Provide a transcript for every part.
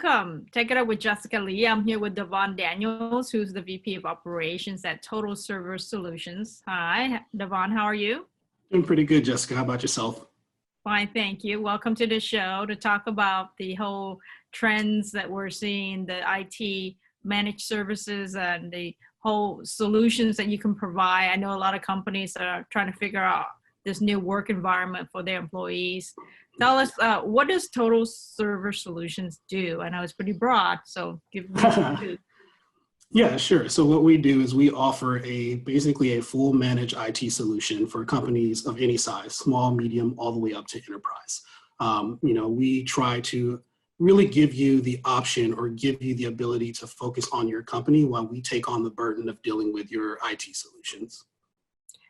Welcome. Take it up with Jessica Lee. I'm here with Davon Daniels, who's the VP of Operations at Total Server Solutions. Hi, Davon, how are you? Doing pretty good, Jessica. How about yourself? Fine, thank you. Welcome to the show to talk about the whole trends that we're seeing, the IT managed services and the whole solutions that you can provide. I know a lot of companies are trying to figure out this new work environment for their employees. Tell us, what does Total Server Solutions do? I know it's pretty broad, so give me two. Yeah, sure. So what we do is we offer basically a full managed IT solution for companies of any size, small, medium, all the way up to enterprise. We try to really give you the option or give you the ability to focus on your company while we take on the burden of dealing with your IT solutions.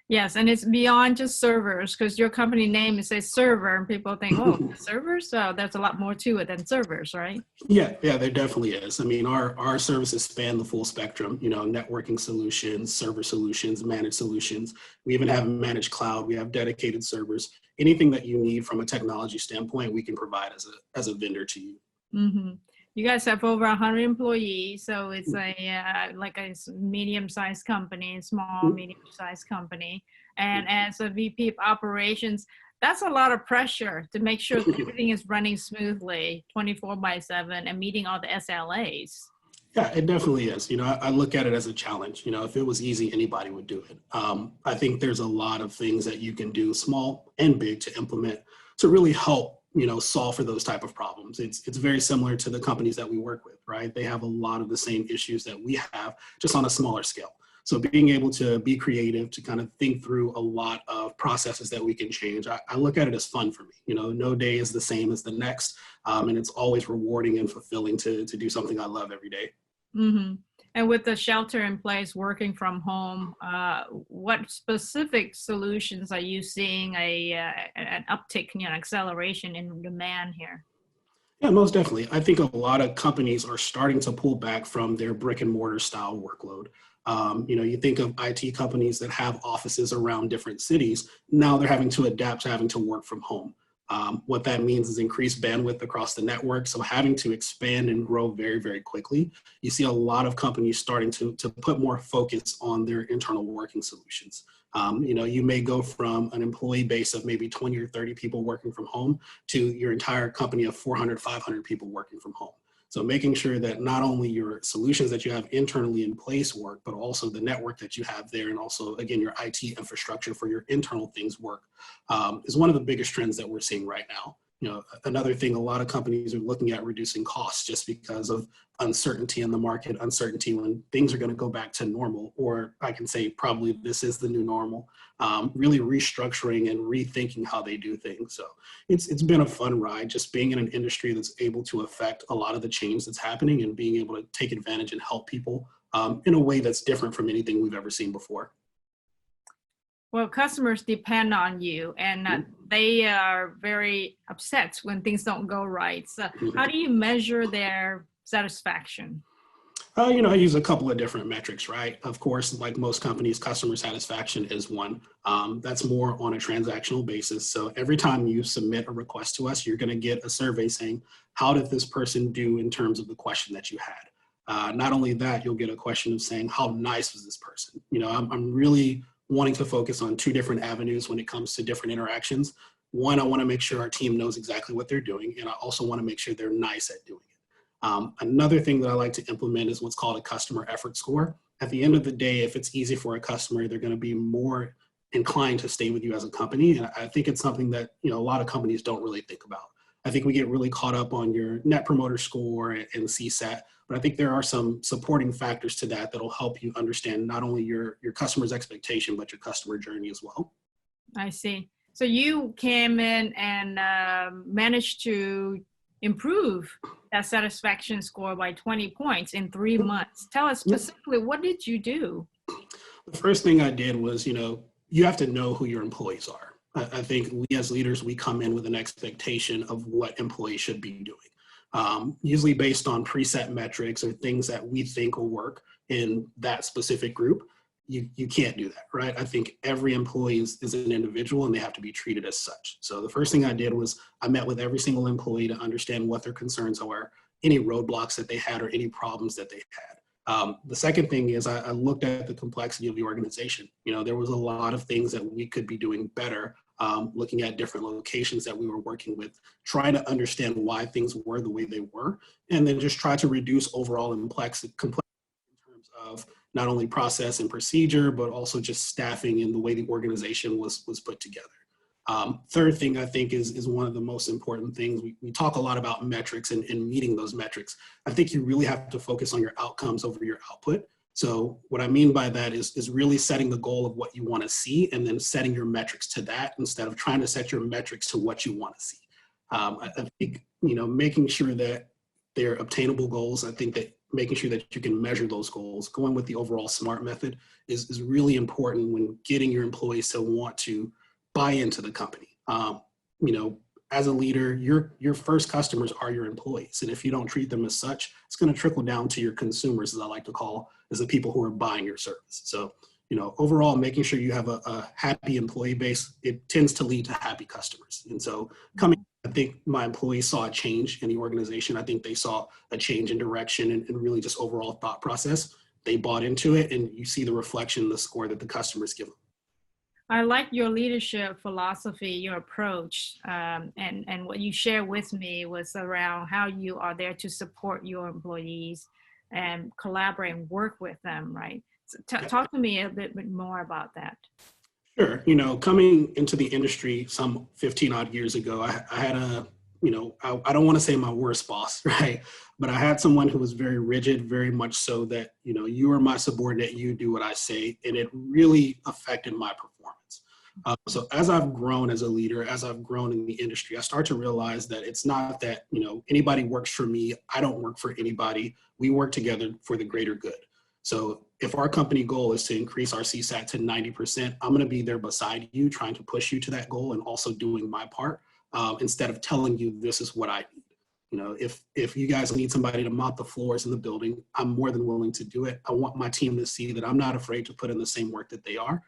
Yes, and it's beyond just servers because your company name, it says server and people think, oh, servers? So there's a lot more to it than servers, right? Yeah, there definitely is. I mean, our services span the full spectrum, networking solutions, server solutions, managed solutions. We even have managed cloud. We have dedicated servers. Anything that you need from a technology standpoint, we can provide as a vendor to you. Mm-hmm. You guys have over 100 employees, so it's like a medium-sized company, small, medium-sized company. And as a VP of operations, that's a lot of pressure to make sure that everything is running smoothly 24/7 and meeting all the SLAs. Yeah, it definitely is. I look at it as a challenge. If it was easy, anybody would do it. I think there's a lot of things that you can do, small and big, to implement to really help solve for those type of problems. It's very similar to the companies that we work with, right? They have a lot of the same issues that we have, just on a smaller scale. So being able to be creative, to kind of think through a lot of processes that we can change, I look at it as fun for me. No day is the same as the next, and it's always rewarding and fulfilling to do something I love every day. Mm-hmm. And with the shelter in place, working from home, what specific solutions are you seeing an uptick, acceleration in demand here? Yeah, most definitely. I think a lot of companies are starting to pull back from their brick and mortar style workload. You think of IT companies that have offices around different cities. Now they're having to adapt to having to work from home. What that means is increased bandwidth across the network. So having to expand and grow very, very quickly, you see a lot of companies starting to put more focus on their internal working solutions. You may go from an employee base of maybe 20 or 30 people working from home to your entire company of 400, 500 people working from home. So making sure that not only your solutions that you have internally in place work, but also the network that you have there, and also, again, your IT infrastructure for your internal things work, is one of the biggest trends that we're seeing right now. Another thing, a lot of companies are looking at reducing costs just because of uncertainty in the market, uncertainty when things are going to go back to normal, or I can say probably this is the new normal, really restructuring and rethinking how they do things. So it's been a fun ride, just being in an industry that's able to affect a lot of the change that's happening and being able to take advantage and help people in a way that's different from anything we've ever seen before. Well, customers depend on you, and they are very upset when things don't go right. So how do you measure their satisfaction? I use a couple of different metrics, right? Of course, like most companies, customer satisfaction is one. That's more on a transactional basis. So every time you submit a request to us, you're going to get a survey saying, how did this person do in terms of the question that you had? Not only that, you'll get a question of saying, how nice was this person? I'm really wanting to focus on two different avenues when it comes to different interactions. One, I want to make sure our team knows exactly what they're doing, and I also want to make sure they're nice at doing it. Another thing that I like to implement is what's called a customer effort score. At the end of the day, if it's easy for a customer, they're going to be more inclined to stay with you as a company. And I think it's something that a lot of companies don't really think about. I think we get really caught up on your net promoter score and CSAT, but I think there are some supporting factors to that that'll help you understand not only your customer's expectation, but your customer journey as well. I see. So you came in and managed to improve that satisfaction score by 20 points in 3 months. Tell us specifically, what did you do? The first thing I did was, you have to know who your employees are. I think we as leaders, we come in with an expectation of what employees should be doing, usually based on preset metrics or things that we think will work in that specific group. You can't do that, right? I think every employee is an individual and they have to be treated as such. So the first thing I did was I met with every single employee to understand what their concerns are, any roadblocks that they had or any problems that they had. The second thing is I looked at the complexity of the organization. There was a lot of things that we could be doing better, looking at different locations that we were working with, trying to understand why things were the way they were, and then just try to reduce overall complexity in terms of not only process and procedure, but also just staffing and the way the organization was put together. Third thing I think is one of the most important things. We talk a lot about metrics and meeting those metrics. I think you really have to focus on your outcomes over your output. So what I mean by that is really setting the goal of what you want to see and then setting your metrics to that instead of trying to set your metrics to what you want to see. I think, making sure that they're obtainable goals. I think that making sure that you can measure those goals, going with the overall SMART method is really important when getting your employees to want to buy into the company. As a leader, your first customers are your employees. And if you don't treat them as such, it's going to trickle down to your consumers, as I like to call, as the people who are buying your service. So, overall, making sure you have a happy employee base, it tends to lead to happy customers. And so I think my employees saw a change in the organization. I think they saw a change in direction and really just overall thought process. They bought into it, and you see the reflection, the score that the customers give them. I like your leadership philosophy, your approach, and what you shared with me was around how you are there to support your employees and collaborate and work with them, right? So talk to me a bit more about that. Sure. Coming into the industry some 15 odd years ago, I had I don't want to say my worst boss, right? But I had someone who was very rigid, very much so that, you are my subordinate, you do what I say. And it really affected my performance. So as I've grown as a leader, as I've grown in the industry, I start to realize that it's not that, anybody works for me. I don't work for anybody. We work together for the greater good. So if our company goal is to increase our CSAT to 90%, I'm going to be there beside you, trying to push you to that goal and also doing my part instead of telling you this is what I need. If you guys need somebody to mop the floors in the building, I'm more than willing to do it. I want my team to see that I'm not afraid to put in the same work that they are,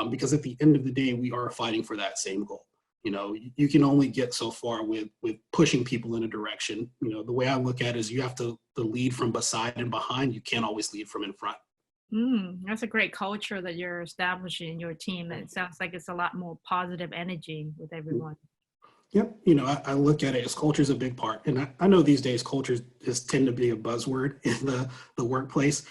because at the end of the day, we are fighting for that same goal. You can only get so far with pushing people in a direction. The way I look at it is you have to lead from beside and behind. You can't always lead from in front. That's a great culture that you're establishing in your team. It sounds like it's a lot more positive energy with everyone. Yep. I look at it as culture is a big part. And I know these days culture just tend to be a buzzword in the workplace.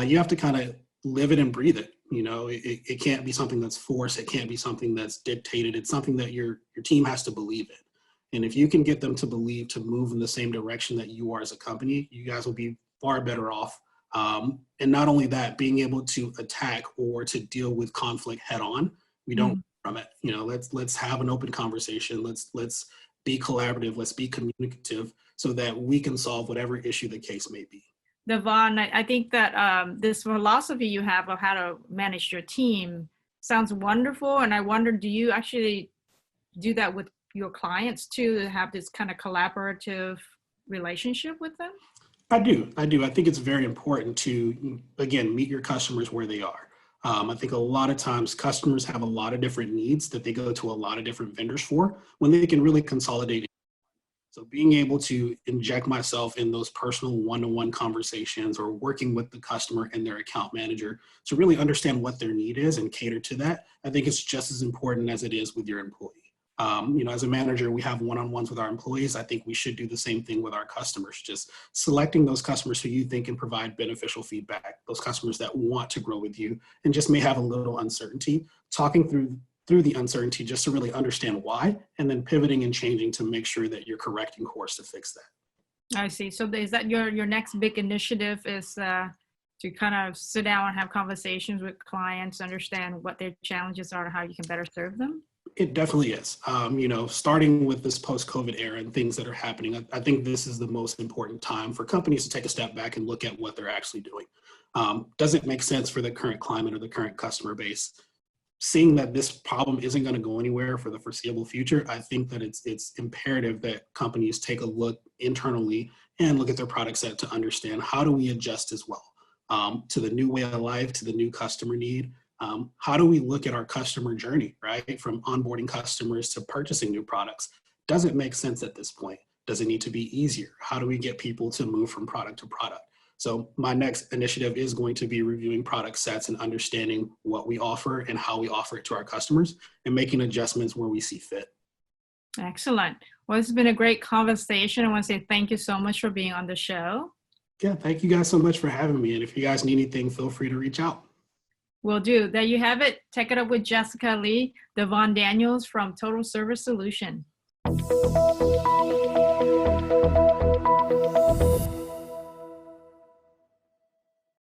You have to kind of live it and breathe it. It can't be something that's forced. It can't be something that's dictated. It's something that your team has to believe in. And if you can get them to believe, to move in the same direction that you are as a company, you guys will be far better off. And not only that, being able to attack or to deal with conflict head on. We don't from it. Let's have an open conversation. Let's be collaborative. Let's be communicative so that we can solve whatever issue the case may be. Davon, I think that this philosophy you have of how to manage your team sounds wonderful. And I wonder, do you actually do that with your clients too, to have this kind of collaborative relationship with them? I do. I think it's very important to, again, meet your customers where they are. I think a lot of times customers have a lot of different needs that they go to a lot of different vendors for when they can really consolidate. So being able to inject myself in those personal one-to-one conversations or working with the customer and their account manager to really understand what their need is and cater to that, I think it's just as important as it is with your employee. As a manager, we have one-on-ones with our employees. I think we should do the same thing with our customers, just selecting those customers who you think can provide beneficial feedback, those customers that want to grow with you and just may have a little uncertainty, talking through the uncertainty just to really understand why, and then pivoting and changing to make sure that you're correcting course to fix that. I see. So is that your next big initiative is to kind of sit down and have conversations with clients, understand what their challenges are and how you can better serve them? It definitely is. Starting with this post-COVID era and things that are happening, I think this is the most important time for companies to take a step back and look at what they're actually doing. Does it make sense for the current climate or the current customer base? Seeing that this problem isn't going to go anywhere for the foreseeable future, I think that it's imperative that companies take a look internally and look at their product set to understand how do we adjust as well to the new way of life, to the new customer need. How do we look at our customer journey, right? From onboarding customers to purchasing new products. Does it make sense at this point? Does it need to be easier? How do we get people to move from product to product? So my next initiative is going to be reviewing product sets and understanding what we offer and how we offer it to our customers and making adjustments where we see fit. Excellent. Well, it's been a great conversation. I want to say thank you so much for being on the show. Yeah, thank you guys so much for having me. And if you guys need anything, feel free to reach out. Will do. There you have it. Take it up with Jessica Lee, Davon Daniels from Total Service Solution.